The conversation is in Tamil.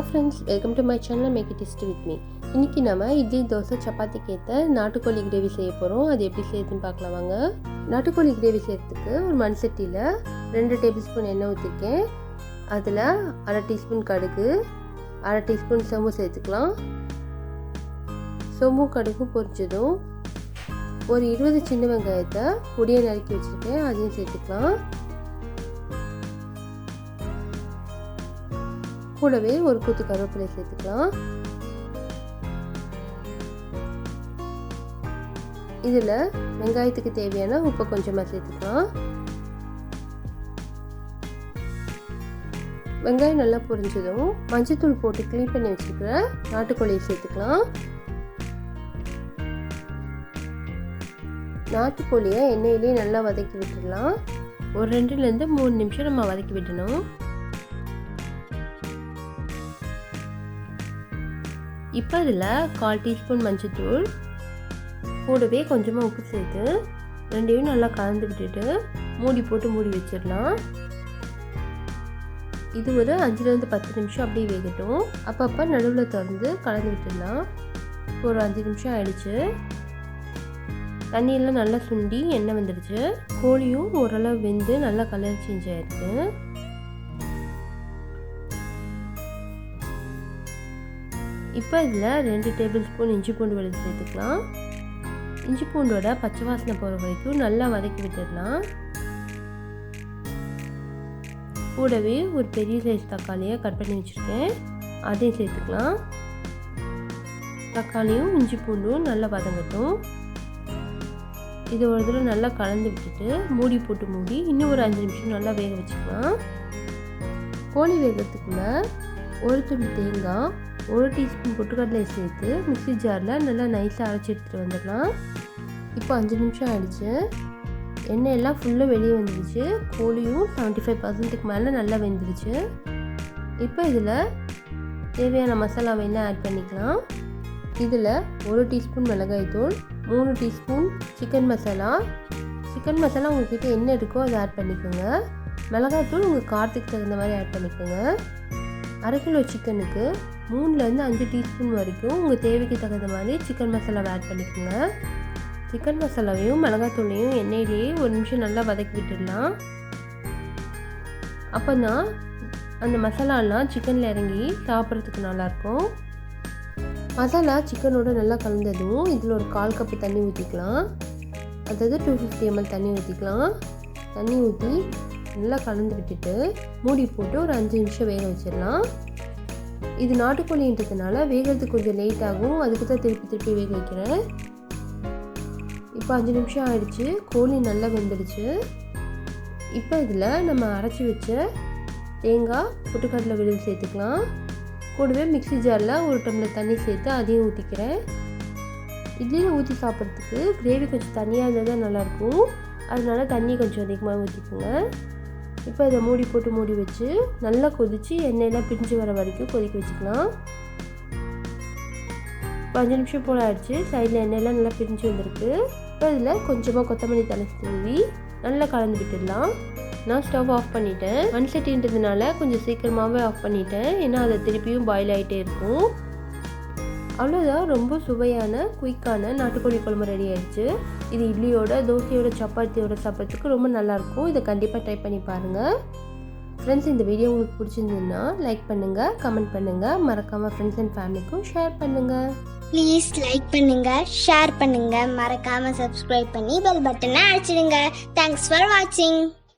Friends, welcome to my channel make it tasty with me. இன்றைக்கி நம்ம இட்லி தோசை சப்பாத்திக்கு ஏற்ற நாட்டுக்கோழி கிரேவி செய்ய போகிறோம். அது எப்படி செய்யுதுன்னு பார்க்கலாம் வாங்க. நாட்டுக்கோழி கிரேவி செய்கிறதுக்கு ஒரு மண் சட்டியில் 2 டேபிள் ஸ்பூன் எண்ணெய் ஊற்றிருக்கேன். அதில் 1/2 டீஸ்பூன் கடுகு, 1/2 டீஸ்பூன் சோம்பு சேர்த்துக்கலாம். சோம்பும் கடுகும் பொரிச்சதும் ஒரு 20 சின்ன வெங்காயத்தை பொடியை நறுக்கி வச்சுருக்கேன், அதையும் சேர்த்துக்கலாம். கூடவே ஒரு கொத்து கருவேப்பிலை சேர்த்துக்கலாம். இதில் வெங்காயத்துக்கு தேவையான உப்பை கொஞ்சமாக சேர்த்துக்கலாம். வெங்காயம் நல்லா பொரிஞ்சதும் மஞ்சத்தூள் போட்டு க்ளீன் பண்ணி வச்சுருக்கிற நாட்டுக்கோழியை சேர்த்துக்கலாம். நாட்டுக்கோழியை எண்ணெயிலே நல்லா வதக்கி விட்டுடலாம். ஒரு 2லேருந்து 3 நிமிஷம் நம்ம வதக்கி விடணும். இப்போ இதில் 1/4 டீஸ்பூன் மஞ்சத்தூள், கூடவே கொஞ்சமாக உப்பு சேர்த்து ரெண்டையும் நல்லா கலந்து விட்டுட்டு மூடி போட்டு மூடி வச்சிடலாம். இது ஒரு 5லேருந்து 10 நிமிஷம் அப்படியே வேகட்டும். அப்பப்போ நடுவில் திறந்து கலந்து விட்டுடலாம். ஒரு 5 நிமிஷம் ஆயிடுச்சு. தண்ணியெல்லாம் நல்லா சுண்டி எண்ணெய் வந்துடுச்சு. கோழியும் ஓரளவு வெந்து நல்லா கலர் சேஞ்ச் ஆயிருக்கு. இப்போ இதில் 2 டேபிள் ஸ்பூன் இஞ்சி பூண்டு விழுது சேர்த்துக்கலாம். இஞ்சி பூண்டோட பச்சை வாசனை போகிற வரைக்கும் நல்லா வதக்கி விட்டுடலாம். கூடவே ஒரு பெரிய சைஸ் தக்காளியை கட் பண்ணி வச்சுருக்கேன், அதையும் சேர்த்துக்கலாம். தக்காளியும் இஞ்சி பூண்டும் நல்லா வதங்கட்டும். இது ஒரு தடவை நல்லா கலந்து விட்டுட்டு மூடி போட்டு மூடி இன்னும் ஒரு 5 நிமிஷம் நல்லா வேக வச்சுக்கலாம். கோழி வேகிறதுக்குள்ள ஒரு துண்டு தேங்காய், 1 டீஸ்பூன் பொட்டுக்கடலை சேர்த்து மிக்ஸி ஜாரில் நல்லா நைஸாக அரைச்சி எடுத்துகிட்டு வந்துடலாம். இப்போ 5 நிமிஷம் ஆகிடுச்சு. எண்ணெய் எல்லாம் ஃபுல்லாக வெளியே வந்துடுச்சு. கோழியும் 75% மேலே நல்லா வெந்துடுச்சு. இப்போ இதில் தேவையான மசாலாவையெல்லாம் ஆட் பண்ணிக்கலாம். இதில் 1 டீஸ்பூன் மிளகாய்த்தூள், 3 teaspoon chicken masala. Chicken masala உங்கள்கிட்ட என்ன இருக்கோ அதை ஆட் பண்ணிக்கோங்க. மிளகாய்த்தூள் உங்கள் காரத்துக்கு தகுந்த மாதிரி ஆட் பண்ணிக்கோங்க. 1/2 கிலோ சிக்கனுக்கு 3லேருந்து 5 டீஸ்பூன் வரைக்கும் உங்கள் தேவைக்கு தகுந்த மாதிரி சிக்கன் மசாலாவை ஆட் பண்ணிக்கோங்க. சிக்கன் மசாலாவையும் மிளகாத்தூளையும் எண்ணெயிலேயே 1 நிமிஷம் நல்லா வதக்கி விட்டுடலாம். அப்போ தான் அந்த மசாலாலாம் சிக்கனில் இறங்கி சாப்பிட்றதுக்கு நல்லாயிருக்கும். மசாலா சிக்கனோட நல்லா கலந்ததும் இதில் ஒரு 1/4 கப்பு தண்ணி ஊற்றிக்கலாம். அதாவது 250 ml தண்ணி ஊற்றிக்கலாம். தண்ணி ஊற்றி நல்லா கலந்து விட்டுட்டு மூடி போட்டு ஒரு 5 நிமிஷம் வேக வச்சிடலாம். இது நாட்டுக்கோழின்றதுனால வேகிறதுக்கு கொஞ்சம் லேட் ஆகும், அதுக்கு தான் திருப்பி வேக வைக்கிறேன். இப்போ 5 நிமிஷம் ஆயிடுச்சு. கோழி நல்லா வெந்துடுச்சு. இப்போ இதில் நம்ம அரைச்சி வச்ச தேங்காய், பொட்டுக்கடலை விழுது சேர்த்துக்கலாம். கூடவே மிக்ஸி ஜாரில் 1 டம்ளர் தண்ணி சேர்த்து அதையும் ஊற்றிக்கிறேன். இட்லியில் ஊற்றி சாப்பிட்றதுக்கு கிரேவி கொஞ்சம் தண்ணியாக இருந்தால் தான் நல்லாயிருக்கும், அதனால தண்ணி கொஞ்சம் அதிகமாக ஊற்றிக்கோங்க. இப்போ இதை மூடி போட்டு மூடி வச்சு நல்லா கொதித்து எண்ணெயெல்லாம் பிரிஞ்சு வர வரைக்கும் கொதிக்க வச்சுக்கலாம். இப்போ 5 நிமிஷம் போல் ஆயிடுச்சு. சைடில் எண்ணெயெல்லாம் நல்லா பிரிஞ்சு வந்திருக்கு. இப்போ இதில் கொஞ்சமாக கொத்தமல்லி தலை தூவி நல்லா கலந்து விட்டுடலாம். நான் ஸ்டவ் ஆஃப் பண்ணிட்டேன். மண் சட்டின்றதுனால கொஞ்சம் சீக்கிரமாகவே ஆஃப் பண்ணிட்டேன், ஏன்னா அதை திருப்பியும் பாயில் ஆகிட்டே இருக்கும். அவ்வளோதான், ரொம்ப சுவையான குயிக்கான நாட்டுக்கோழி குழம்பு ரெடி ஆகிடுச்சு. இது இட்லியோட, தோசையோட, சப்பாத்தியோட சாப்பிட்றதுக்கு ரொம்ப நல்லாயிருக்கும். இதை கண்டிப்பாக ட்ரை பண்ணி பாருங்கள். ஃப்ரெண்ட்ஸ், இந்த வீடியோ உங்களுக்கு பிடிச்சிருந்ததுன்னா லைக் பண்ணுங்கள், கமெண்ட் பண்ணுங்கள், மறக்காமல் ஃப்ரெண்ட்ஸ் அண்ட் ஃபேமிலிக்கும் ஷேர் பண்ணுங்கள். ப்ளீஸ் லைக் பண்ணுங்கள், ஷேர் பண்ணுங்கள், மறக்காமல் சப்ஸ்கிரைப் பண்ணி பெல் பட்டனை அடிச்சிடுங்க. தேங்க்ஸ் ஃபார் வாட்சிங்.